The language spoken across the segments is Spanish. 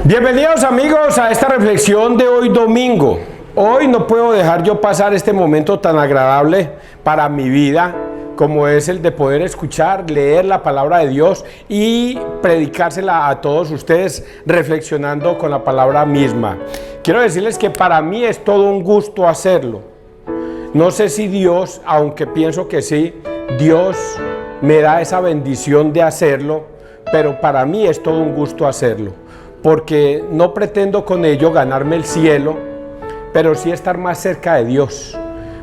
Bienvenidos amigos a esta reflexión de hoy domingo. Hoy no puedo dejar yo pasar este momento tan agradable para mi vida como es el de poder escuchar, leer la palabra de Dios y predicársela a todos ustedes reflexionando con la palabra misma. Quiero decirles que para mí es todo un gusto hacerlo. No sé si Dios, aunque pienso que sí, Dios me da esa bendición de hacerlo, pero para mí es todo un gusto hacerlo, porque no pretendo con ello ganarme el cielo, pero sí estar más cerca de Dios.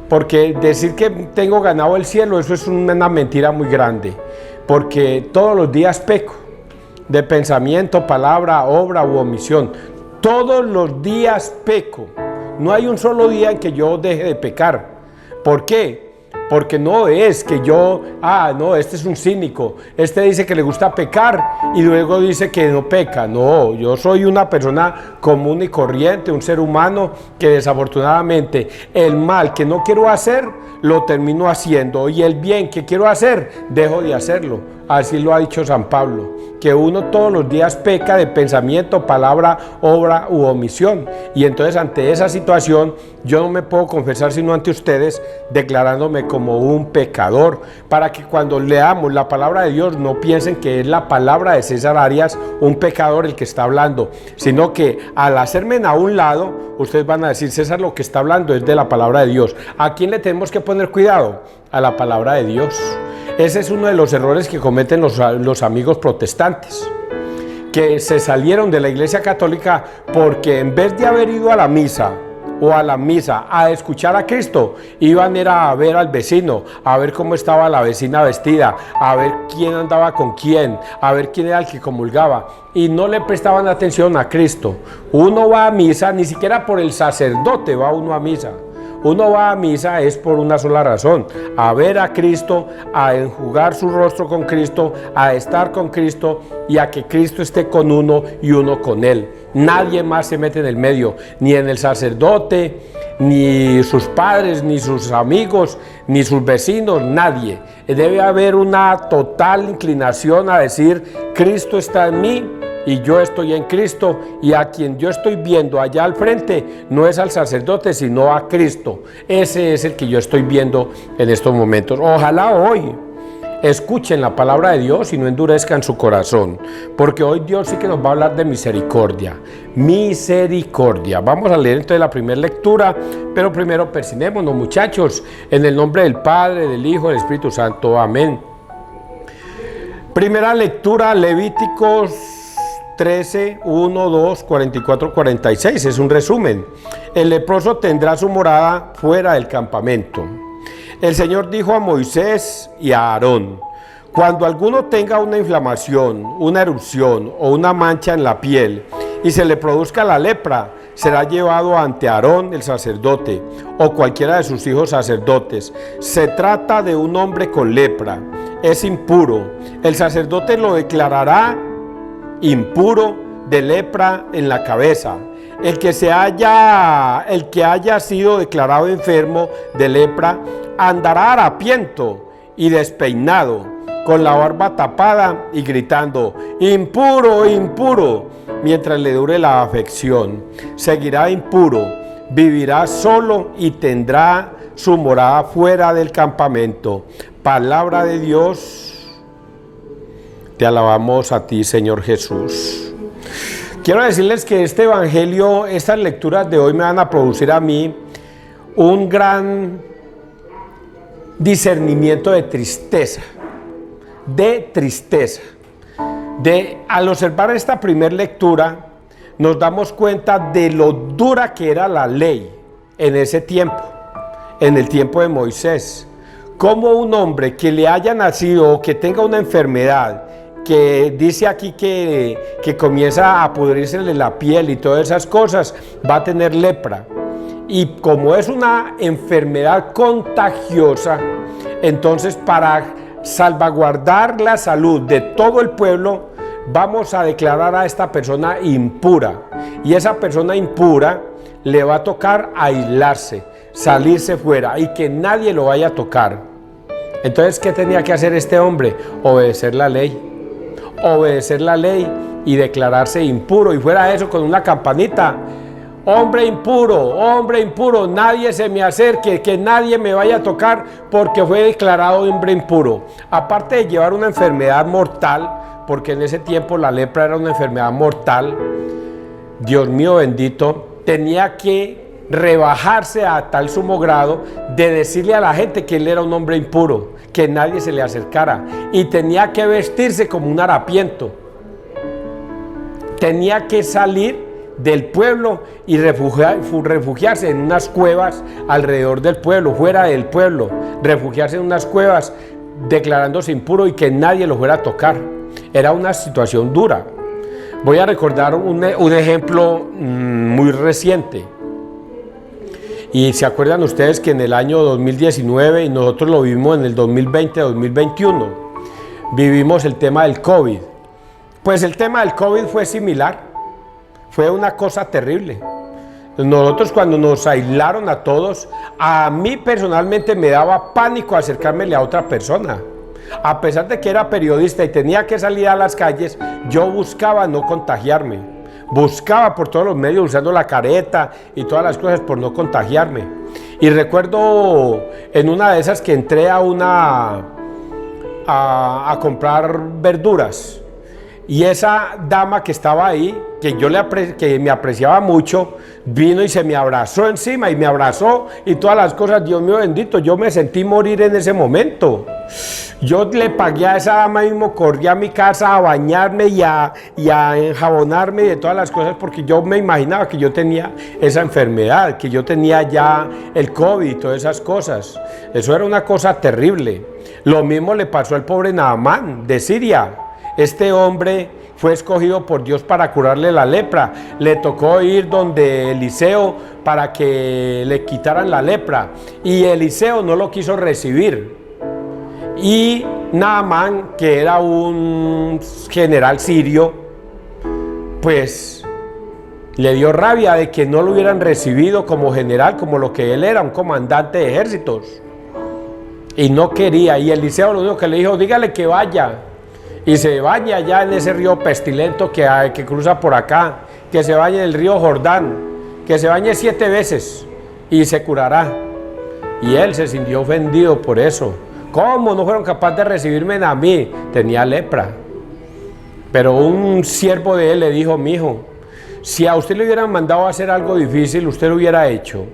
Porque decir que tengo ganado el cielo, eso es una mentira muy grande, porque todos los días peco, de pensamiento, palabra, obra u omisión. Todos los días peco. No hay un solo día en que yo deje de pecar. ¿Por qué? Porque no es que yo, no, este es un cínico, este dice que le gusta pecar y luego dice que no peca. No, yo soy una persona común y corriente, un ser humano que desafortunadamente el mal que no quiero hacer, lo termino haciendo, y el bien que quiero hacer, dejo de hacerlo. Así lo ha dicho San Pablo, que uno todos los días peca de pensamiento, palabra, obra u omisión. Y entonces ante esa situación yo no me puedo confesar sino ante ustedes declarándome como un pecador, para que cuando leamos la palabra de Dios no piensen que es la palabra de César Arias, un pecador, el que está hablando, sino que al hacerme a un lado, ustedes van a decir: César lo que está hablando es de la palabra de Dios. ¿A quién le tenemos que poner cuidado? A la palabra de Dios. Ese es uno de los errores que cometen los amigos protestantes, que se salieron de la Iglesia Católica porque en vez de haber ido a la misa a escuchar a Cristo, iban a ver al vecino, a ver cómo estaba la vecina vestida, a ver quién andaba con quién, a ver quién era el que comulgaba, y no le prestaban atención a Cristo. Uno va a misa, ni siquiera por el sacerdote va uno a misa. Uno va a misa es por una sola razón: a ver a Cristo, a enjugar su rostro con Cristo, a estar con Cristo y a que Cristo esté con uno y uno con Él. Nadie más se mete en el medio, ni en el sacerdote, ni sus padres, ni sus amigos, ni sus vecinos, nadie. Debe haber una total inclinación a decir: Cristo está en mí y yo estoy en Cristo, y a quien yo estoy viendo allá al frente no es al sacerdote sino a Cristo. Ese es el que yo estoy viendo en estos momentos. Ojalá hoy escuchen la palabra de Dios y no endurezcan su corazón, porque hoy Dios sí que nos va a hablar de misericordia. Misericordia. Vamos a leer entonces la primera lectura, pero primero persinémonos, muchachos, en el nombre del Padre, del Hijo y del Espíritu Santo. Amén. Primera lectura, Levíticos 13, 1, 2, 44, 46, es un resumen. El leproso tendrá su morada fuera del campamento. El Señor dijo a Moisés y a Aarón: cuando alguno tenga una inflamación, una erupción o una mancha en la piel y se le produzca la lepra, será llevado ante Aarón el sacerdote o cualquiera de sus hijos sacerdotes. Se trata de un hombre con lepra, es impuro. El sacerdote lo declarará impuro de lepra en la cabeza. El que haya sido declarado enfermo de lepra andará harapiento y despeinado, con la barba tapada y gritando: impuro, impuro, mientras le dure la afección. Seguirá impuro, vivirá solo y tendrá su morada fuera del campamento. Palabra de Dios. Te alabamos a ti, Señor Jesús. Quiero decirles que este evangelio, estas lecturas de hoy me van a producir a mí un gran discernimiento de tristeza. Al observar esta primera lectura, nos damos cuenta de lo dura que era la ley en ese tiempo, en el tiempo de Moisés. Como un hombre que le haya nacido o que tenga una enfermedad, que dice aquí que comienza a pudrírsele la piel y todas esas cosas, va a tener lepra. Y como es una enfermedad contagiosa, entonces para salvaguardar la salud de todo el pueblo, vamos a declarar a esta persona impura. Y esa persona impura le va a tocar aislarse, salirse fuera y que nadie lo vaya a tocar. Entonces, ¿qué tenía que hacer este hombre? Obedecer la ley. obedecer la ley y declararse impuro. Y fuera eso, con una campanita: hombre impuro, nadie se me acerque, que nadie me vaya a tocar porque fue declarado hombre impuro. Aparte de llevar una enfermedad mortal, porque en ese tiempo la lepra era una enfermedad mortal, Dios mío bendito, tenía que rebajarse a tal sumo grado de decirle a la gente que él era un hombre impuro, que nadie se le acercara, y tenía que vestirse como un harapiento. Tenía que salir del pueblo y refugiarse en unas cuevas alrededor del pueblo, fuera del pueblo, refugiarse en unas cuevas declarándose impuro y que nadie lo fuera a tocar. Era una situación dura. Voy a recordar un ejemplo muy reciente. Y se acuerdan ustedes que en el año 2019, y nosotros lo vivimos en el 2020-2021, vivimos el tema del COVID. Pues el tema del COVID fue similar, fue una cosa terrible. Nosotros, cuando nos aislaron a todos, a mí personalmente me daba pánico acercármele a otra persona. A pesar de que era periodista y tenía que salir a las calles, yo buscaba no contagiarme. Buscaba por todos los medios, usando la careta y todas las cosas, por no contagiarme. Y recuerdo en una de esas que entré a comprar verduras, y esa dama que estaba ahí, que me apreciaba mucho, vino y se me abrazó encima, y me abrazó y todas las cosas. Dios mío bendito, yo me sentí morir en ese momento. Yo le pagué a esa dama mismo, corrí a mi casa a bañarme y a enjabonarme de todas las cosas, porque yo me imaginaba que yo tenía esa enfermedad, que yo tenía ya el COVID y todas esas cosas. Eso era una cosa terrible. Lo mismo le pasó al pobre Naamán de Siria. Este hombre fue escogido por Dios para curarle la lepra. Le tocó ir donde Eliseo para que le quitaran la lepra, y Eliseo no lo quiso recibir. Y Naamán, que era un general sirio, pues le dio rabia de que no lo hubieran recibido como general, como lo que él era, un comandante de ejércitos. Y no quería. Y Eliseo lo único que le dijo: dígale que vaya y se baña allá en ese río pestilento que cruza por acá, que se bañe en el río Jordán, que se bañe 7 veces y se curará. Y él se sintió ofendido por eso. ¿Cómo no fueron capaces de recibirme a mí? Tenía lepra. Pero un siervo de él le dijo: mijo, si a usted le hubieran mandado a hacer algo difícil, usted lo hubiera hecho.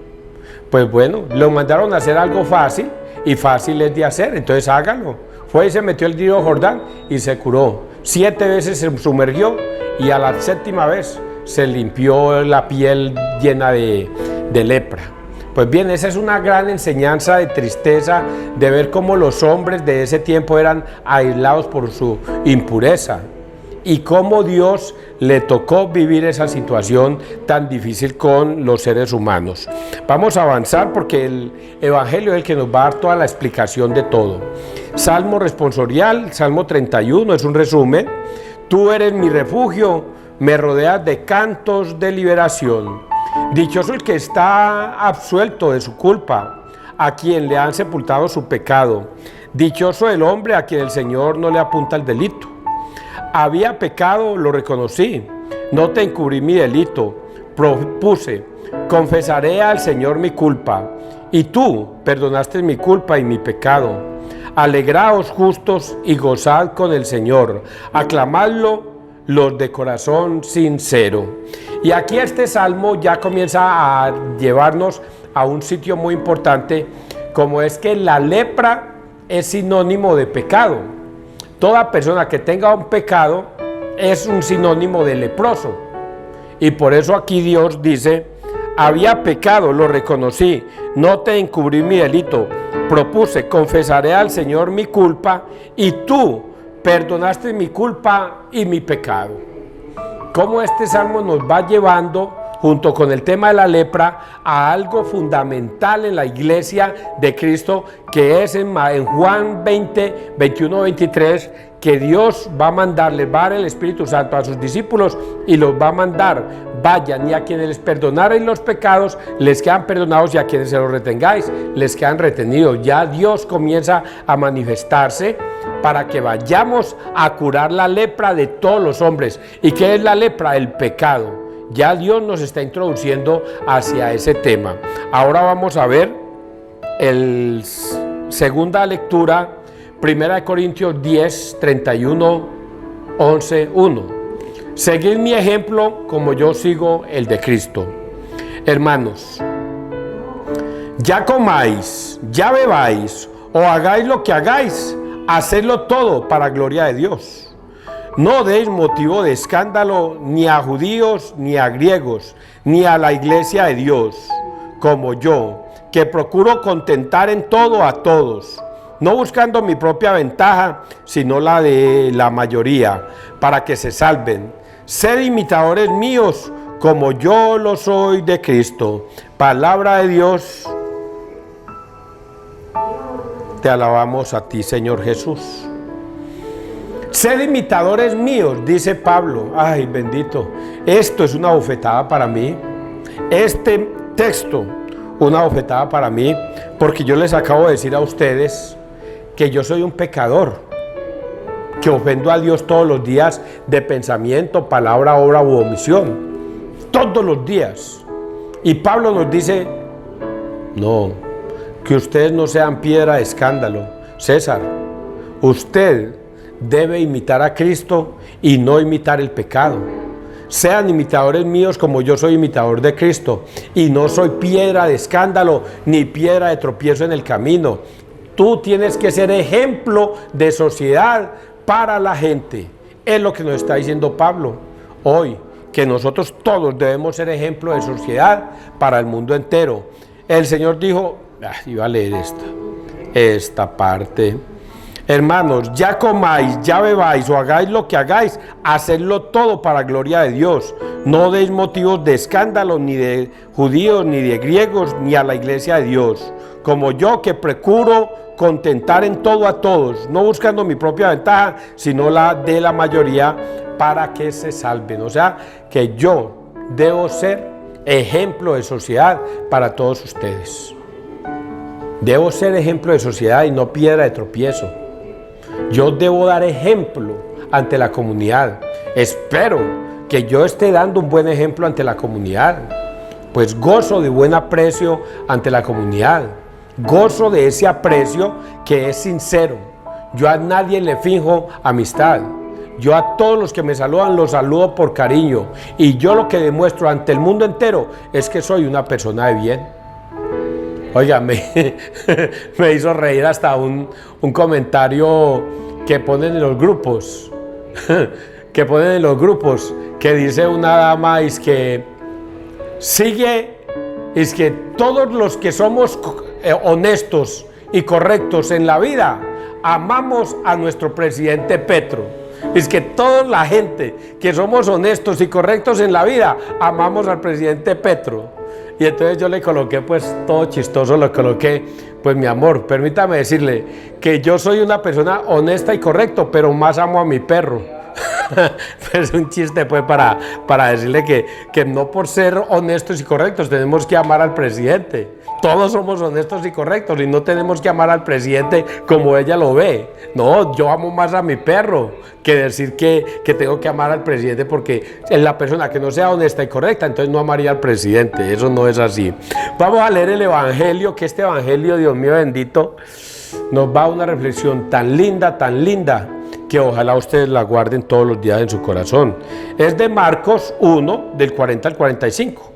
Pues bueno, lo mandaron a hacer algo fácil, y fácil es de hacer, entonces hágalo. Fue y se metió al río Jordán y se curó. 7 veces se sumergió, y a la 7ª vez se limpió la piel llena de lepra. Pues bien, esa es una gran enseñanza de tristeza, de ver cómo los hombres de ese tiempo eran aislados por su impureza, y cómo Dios le tocó vivir esa situación tan difícil con los seres humanos. Vamos a avanzar, porque el Evangelio es el que nos va a dar toda la explicación de todo. Salmo responsorial, Salmo 31, es un resumen. Tú eres mi refugio, me rodeas de cantos de liberación. Dichoso el que está absuelto de su culpa, a quien le han sepultado su pecado. Dichoso el hombre a quien el Señor no le apunta el delito. Había pecado, lo reconocí, no te encubrí mi delito, propuse, confesaré al Señor mi culpa, y tú perdonaste mi culpa y mi pecado. Alegraos justos y gozad con el Señor, aclamadlo los de corazón sincero. Y aquí este salmo ya comienza a llevarnos a un sitio muy importante, como es que la lepra es sinónimo de pecado. Toda persona que tenga un pecado es un sinónimo de leproso. Y por eso aquí Dios dice: había pecado, lo reconocí, no te encubrí mi delito, propuse, confesaré al Señor mi culpa, y tú perdonaste mi culpa y mi pecado. Cómo este salmo nos va llevando, junto con el tema de la lepra, a algo fundamental en la iglesia de Cristo, que es en Juan 20, 21, 23, que Dios va a mandar, les va a dar el Espíritu Santo a sus discípulos, y los va a mandar: vayan, y a quienes les perdonaran los pecados les quedan perdonados, y a quienes se los retengáis les quedan retenidos. Ya Dios comienza a manifestarse para que vayamos a curar la lepra de todos los hombres. ¿Y qué es la lepra? El pecado. Ya Dios nos está introduciendo hacia ese tema. Ahora vamos a ver segunda lectura, 1 Corintios 10, 31, 11, 1. Seguid mi ejemplo como yo sigo el de Cristo. Hermanos, ya comáis, ya bebáis o hagáis lo que hagáis, hacedlo todo para gloria de Dios. No deis motivo de escándalo ni a judíos ni a griegos, ni a la iglesia de Dios, como yo, que procuro contentar en todo a todos, no buscando mi propia ventaja, sino la de la mayoría, para que se salven. Sed imitadores míos, como yo lo soy de Cristo. Palabra de Dios. Te alabamos a ti, Señor Jesús. Sed imitadores míos, dice Pablo. Ay, bendito. Esto es una bofetada para mí. Este texto, una bofetada para mí, porque yo les acabo de decir a ustedes que yo soy un pecador, que ofendo a Dios todos los días de pensamiento, palabra, obra u omisión. Todos los días. Y Pablo nos dice, no, que ustedes no sean piedra de escándalo. César, usted debe imitar a Cristo y no imitar el pecado. Sean imitadores míos como yo soy imitador de Cristo, y no soy piedra de escándalo ni piedra de tropiezo en el camino. Tú tienes que ser ejemplo de sociedad para la gente. Es lo que nos está diciendo Pablo hoy, que nosotros todos debemos ser ejemplo de sociedad para el mundo entero. El Señor dijo, iba a leer esta parte. Hermanos, ya comáis, ya bebáis o hagáis lo que hagáis, hacedlo todo para gloria de Dios. No deis motivos de escándalo ni de judíos, ni de griegos, ni a la iglesia de Dios, como yo, que procuro contentar en todo a todos, no buscando mi propia ventaja, sino la de la mayoría, para que se salven. O sea, que yo debo ser ejemplo de sociedad para todos ustedes. Debo ser ejemplo de sociedad y no piedra de tropiezo. Yo debo dar ejemplo ante la comunidad. Espero que yo esté dando un buen ejemplo ante la comunidad, pues gozo de buen aprecio ante la comunidad. Gozo de ese aprecio que es sincero. Yo a nadie le finjo amistad. Yo a todos los que me saludan los saludo por cariño. Y yo lo que demuestro ante el mundo entero es que soy una persona de bien. Oiga, me hizo reír hasta un comentario que ponen en los grupos. Que dice una dama, es que todos los que somos honestos y correctos en la vida, amamos a nuestro presidente Petro. Es que toda la gente que somos honestos y correctos en la vida, amamos al presidente Petro. Y entonces yo le coloqué, pues todo chistoso, le coloqué, pues mi amor, permítame decirle que yo soy una persona honesta y correcta, pero más amo a mi perro. Pues un chiste pues para decirle que no por ser honestos y correctos tenemos que amar al presidente. Todos somos honestos y correctos y no tenemos que amar al presidente como ella lo ve. No, yo amo más a mi perro que decir que tengo que amar al presidente, porque es la persona que no sea honesta y correcta, entonces no amaría al presidente. Eso no es así. Vamos a leer el evangelio, que este evangelio, Dios mío bendito, nos va a una reflexión tan linda, que ojalá ustedes la guarden todos los días en su corazón. Es de Marcos 1, del 40 al 45.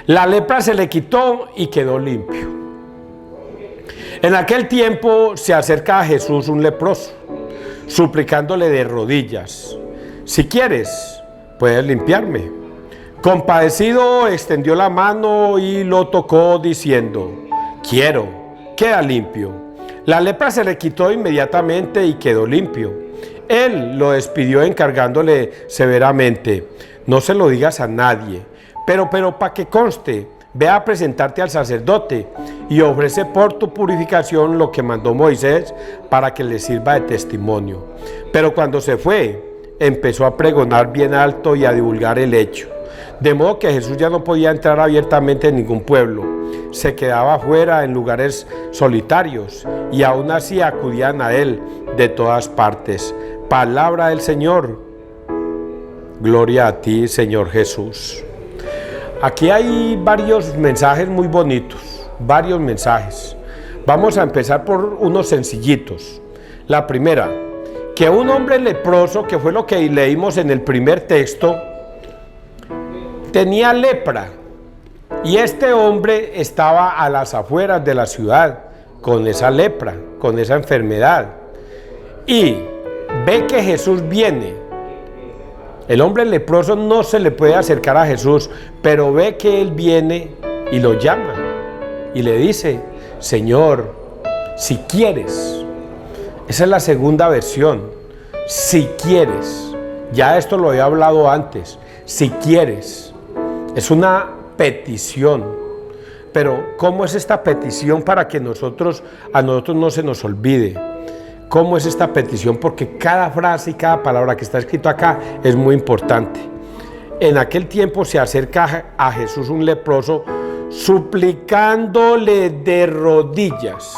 La lepra se le quitó y quedó limpio. En aquel tiempo se acerca a Jesús un leproso, suplicándole de rodillas: si quieres, puedes limpiarme. Compadecido, extendió la mano y lo tocó, diciendo: quiero, queda limpio. La lepra se le quitó inmediatamente y quedó limpio. Él lo despidió encargándole severamente: no se lo digas a nadie, pero para que conste, ve a presentarte al sacerdote y ofrece por tu purificación lo que mandó Moisés, para que le sirva de testimonio. Pero cuando se fue, empezó a pregonar bien alto y a divulgar el hecho, de modo que Jesús ya no podía entrar abiertamente en ningún pueblo, se quedaba afuera en lugares solitarios y aún así acudían a él de todas partes. Palabra del Señor. Gloria a ti, Señor Jesús. Aquí hay varios mensajes muy bonitos, varios mensajes. Vamos a empezar por unos sencillitos. La primera, que un hombre leproso, que fue lo que leímos en el primer texto, tenía lepra. Y este hombre estaba a las afueras de la ciudad con esa lepra, con esa enfermedad. Y ve que Jesús viene. El hombre leproso no se le puede acercar a Jesús, pero ve que él viene y lo llama. Y le dice: Señor, si quieres. Esa es la segunda versión. Si quieres. Ya esto lo había hablado antes. Si quieres. Es una petición. Pero ¿cómo es esta petición para que a nosotros no se nos olvide? ¿Cómo es esta petición? Porque cada frase y cada palabra que está escrito acá es muy importante. En aquel tiempo se acerca a Jesús un leproso suplicándole de rodillas,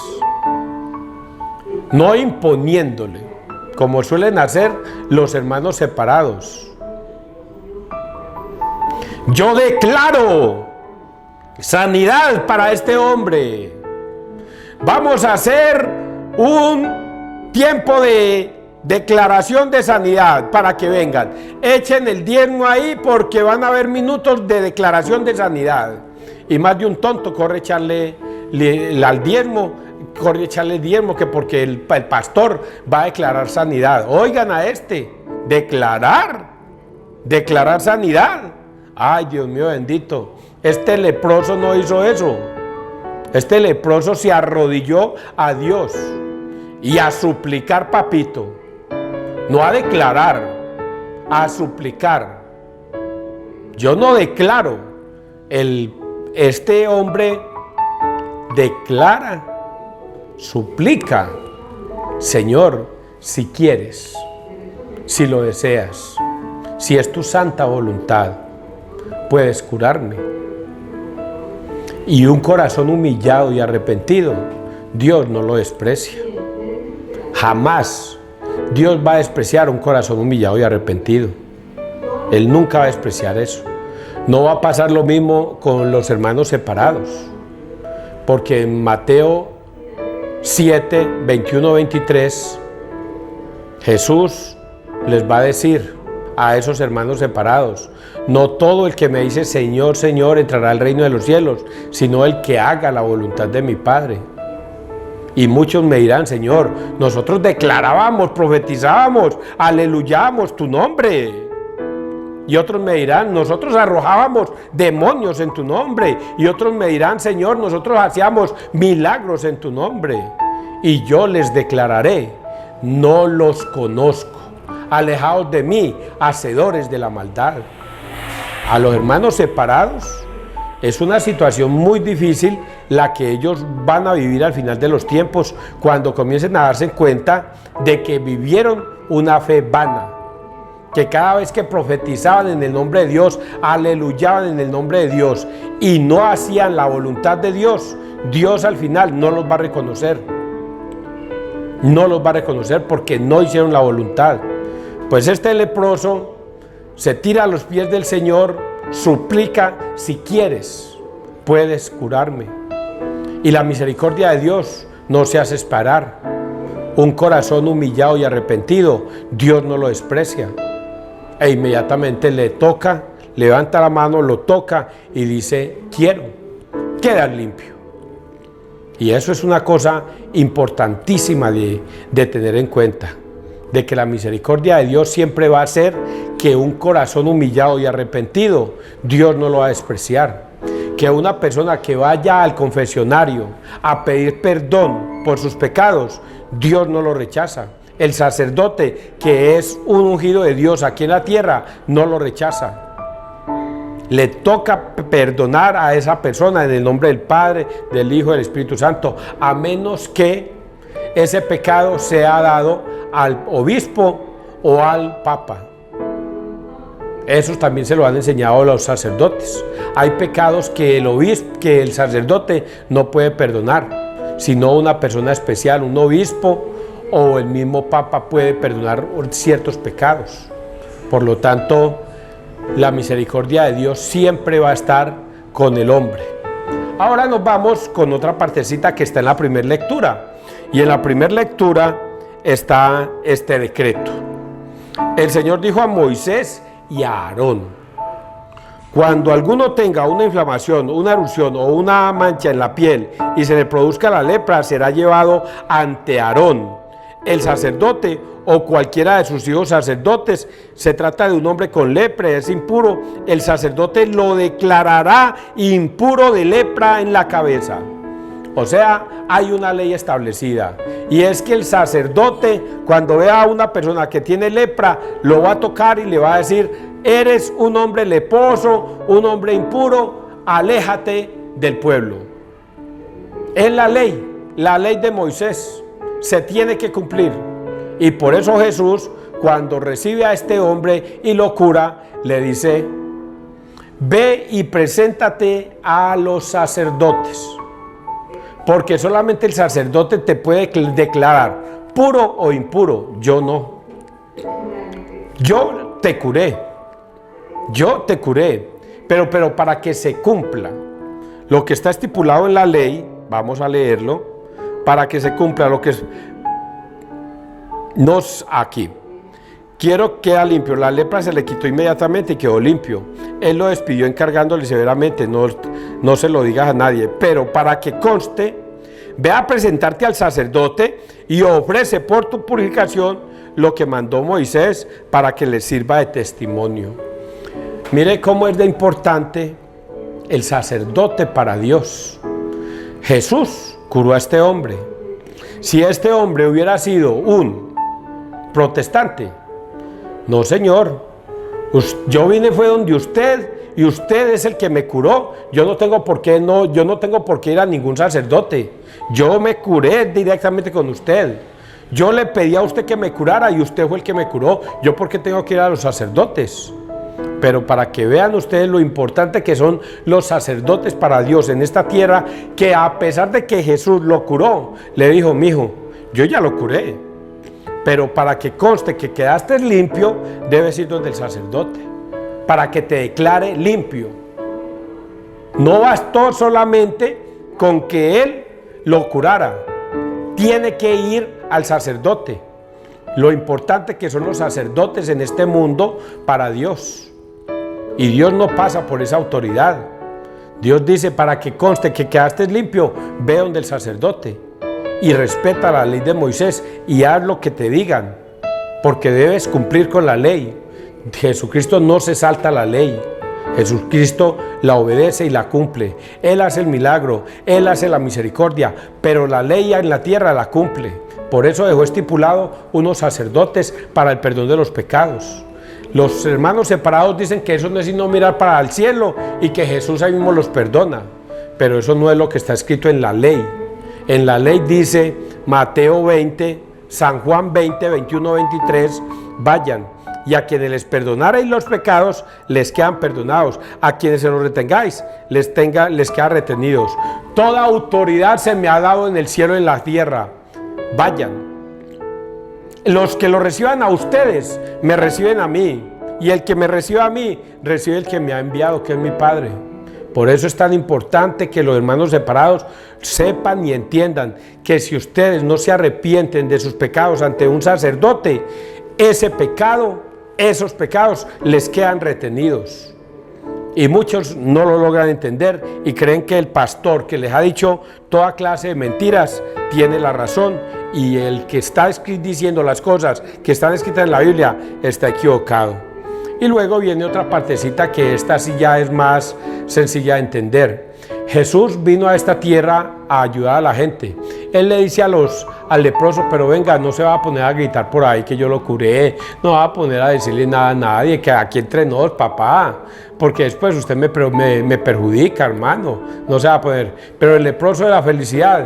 no imponiéndole, como suelen hacer los hermanos separados. Yo declaro sanidad para este hombre. Vamos a hacer un tiempo de declaración de sanidad para que vengan. Echen el diezmo ahí porque van a haber minutos de declaración de sanidad. Y más de un tonto corre a echarle al diezmo, corre a echarle diezmo que porque el pastor va a declarar sanidad. Oigan a este, declarar sanidad. Ay, Dios mío bendito, este leproso no hizo eso. Este leproso se arrodilló a Dios y a suplicar, papito. No a declarar, a suplicar. Yo no declaro. Este hombre declara, suplica: Señor, si quieres, si lo deseas, si es tu santa voluntad, puedes curarme. Y un corazón humillado y arrepentido, Dios no lo desprecia. Jamás Dios va a despreciar un corazón humillado y arrepentido. Él nunca va a despreciar eso. No va a pasar lo mismo con los hermanos separados, porque en Mateo 7, 21, 23, Jesús les va a decir a esos hermanos separados: no todo el que me dice Señor, Señor entrará al reino de los cielos, sino el que haga la voluntad de mi Padre. Y muchos me dirán: Señor, nosotros declarábamos, profetizábamos, aleluyábamos tu nombre. Y otros me dirán: nosotros arrojábamos demonios en tu nombre. Y otros me dirán: Señor, nosotros hacíamos milagros en tu nombre. Y yo les declararé: no los conozco. Alejaos de mí, hacedores de la maldad. A los hermanos separados es una situación muy difícil la que ellos van a vivir al final de los tiempos, cuando comiencen a darse cuenta de que vivieron una fe vana, que cada vez que profetizaban en el nombre de Dios, aleluyaban en el nombre de Dios y no hacían la voluntad de Dios, Dios al final no los va a reconocer. No los va a reconocer porque no hicieron la voluntad. Pues este leproso se tira a los pies del Señor, suplica: si quieres, puedes curarme. Y la misericordia de Dios no se hace esperar. Un corazón humillado y arrepentido, Dios no lo desprecia. E inmediatamente le toca, levanta la mano, lo toca y dice: quiero, quedar limpio. Y eso es una cosa importantísima de tener en cuenta, de que la misericordia de Dios siempre va a hacer que un corazón humillado y arrepentido, Dios no lo va a despreciar. Que una persona que vaya al confesionario a pedir perdón por sus pecados, Dios no lo rechaza. El sacerdote, que es un ungido de Dios aquí en la tierra, no lo rechaza. Le toca perdonar a esa persona en el nombre del Padre, del Hijo y del Espíritu Santo, a menos que ese pecado sea dado al obispo o al papa. Eso también se lo han enseñado los sacerdotes. Hay pecados que el sacerdote no puede perdonar, sino una persona especial, un obispo o el mismo papa puede perdonar ciertos pecados. Por lo tanto, la misericordia de Dios siempre va a estar con el hombre. Ahora nos vamos con otra partecita que está en la primera lectura. Y en la primera lectura está este decreto. El Señor dijo a Moisés y a Aarón: cuando alguno tenga una inflamación, una erupción o una mancha en la piel y se le produzca la lepra, será llevado ante Aarón, el sacerdote, o cualquiera de sus hijos sacerdotes. Se trata de un hombre con lepra, es impuro. El sacerdote lo declarará impuro de lepra en la cabeza. O sea, hay una ley establecida, y es que el sacerdote, cuando vea a una persona que tiene lepra, lo va a tocar y le va a decir: eres un hombre leproso, un hombre impuro, aléjate del pueblo. Es la ley de Moisés, se tiene que cumplir. Y por eso Jesús, cuando recibe a este hombre y lo cura, le dice: ve y preséntate a los sacerdotes, porque solamente el sacerdote te puede declarar puro o impuro. Yo no. Yo te curé, pero para que se cumpla lo que está estipulado en la ley, vamos a leerlo, para que se cumpla lo que es aquí. Quiero que quede limpio. La lepra se le quitó inmediatamente y quedó limpio. Él lo despidió encargándole severamente: no se lo digas a nadie, pero para que conste, ve a presentarte al sacerdote y ofrece por tu purificación lo que mandó Moisés, para que le sirva de testimonio. Mire cómo es de importante el sacerdote para Dios. Jesús curó a este hombre. Si este hombre hubiera sido un protestante: no, señor, yo vine fue donde usted y usted es el que me curó. Yo no tengo por qué ir a ningún sacerdote. Yo me curé directamente con usted. Yo le pedí a usted que me curara y usted fue el que me curó. ¿Yo por qué tengo que ir a los sacerdotes? Pero para que vean ustedes lo importante que son los sacerdotes para Dios en esta tierra, que a pesar de que Jesús lo curó, le dijo: mijo, yo ya lo curé, pero para que conste que quedaste limpio, debes ir donde el sacerdote, para que te declare limpio. No bastó solamente con que él lo curara, tiene que ir al sacerdote. Lo importante que son los sacerdotes en este mundo para Dios. Y Dios no pasa por esa autoridad. Dios dice: para que conste que quedaste limpio, ve donde el sacerdote y respeta la ley de Moisés y haz lo que te digan, porque debes cumplir con la ley. Jesucristo no se salta la ley. Jesucristo la obedece y la cumple. Él hace el milagro, Él hace la misericordia, pero la ley en la tierra la cumple. Por eso dejó estipulado unos sacerdotes para el perdón de los pecados. Los hermanos separados dicen que eso no es sino mirar para el cielo y que Jesús ahí mismo los perdona, pero eso no es lo que está escrito en la ley. En la ley dice Mateo 20, San Juan 20, 21, 23: vayan, y a quienes les perdonareis los pecados, les quedan perdonados. A quienes se los retengáis, les quedan retenidos. Toda autoridad se me ha dado en el cielo y en la tierra. Vayan. Los que lo reciban a ustedes, me reciben a mí. Y el que me reciba a mí, recibe el que me ha enviado, que es mi Padre. Por eso es tan importante que los hermanos separados sepan y entiendan que si ustedes no se arrepienten de sus pecados ante un sacerdote, esos pecados les quedan retenidos. Y muchos no lo logran entender y creen que el pastor que les ha dicho toda clase de mentiras tiene la razón, y el que está diciendo las cosas que están escritas en la Biblia está equivocado. Y luego viene otra partecita que esta sí ya es más sencilla de entender. Jesús vino a esta tierra a ayudar a la gente. Él le dice al leproso: pero venga, no se va a poner a gritar por ahí que yo lo curé, no va a poner a decirle nada a nadie, que aquí entre nos, papá, porque después usted me perjudica, hermano, no se va a poder. Pero el leproso de la felicidad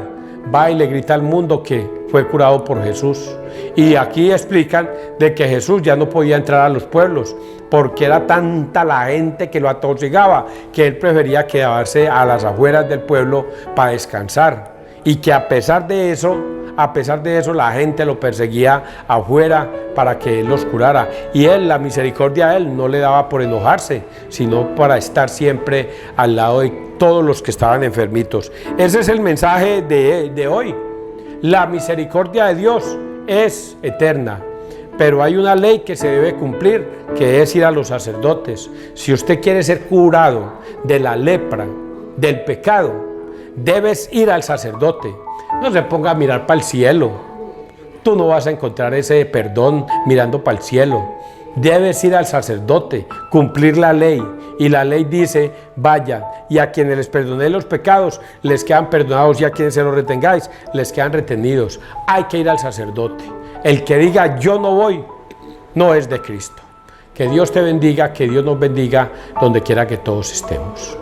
va y le grita al mundo que fue curado por Jesús. Y aquí explican de que Jesús ya no podía entrar a los pueblos porque era tanta la gente que lo atosigaba que él prefería quedarse a las afueras del pueblo para descansar, y que a pesar de eso la gente lo perseguía afuera para que él los curara, y él, la misericordia de él no le daba por enojarse, sino para estar siempre al lado de todos los que estaban enfermitos. Ese es el mensaje de hoy. La misericordia de Dios es eterna, pero hay una ley que se debe cumplir, que es ir a los sacerdotes. Si usted quiere ser curado de la lepra, del pecado, debes ir al sacerdote. No se ponga a mirar para el cielo. Tú no vas a encontrar ese perdón mirando para el cielo. Debes ir al sacerdote, cumplir la ley. Y la ley dice: vayan, y a quienes les perdoné los pecados, les quedan perdonados, y a quienes se los retengáis, les quedan retenidos. Hay que ir al sacerdote. El que diga yo no voy, no es de Cristo. Que Dios te bendiga, que Dios nos bendiga donde quiera que todos estemos.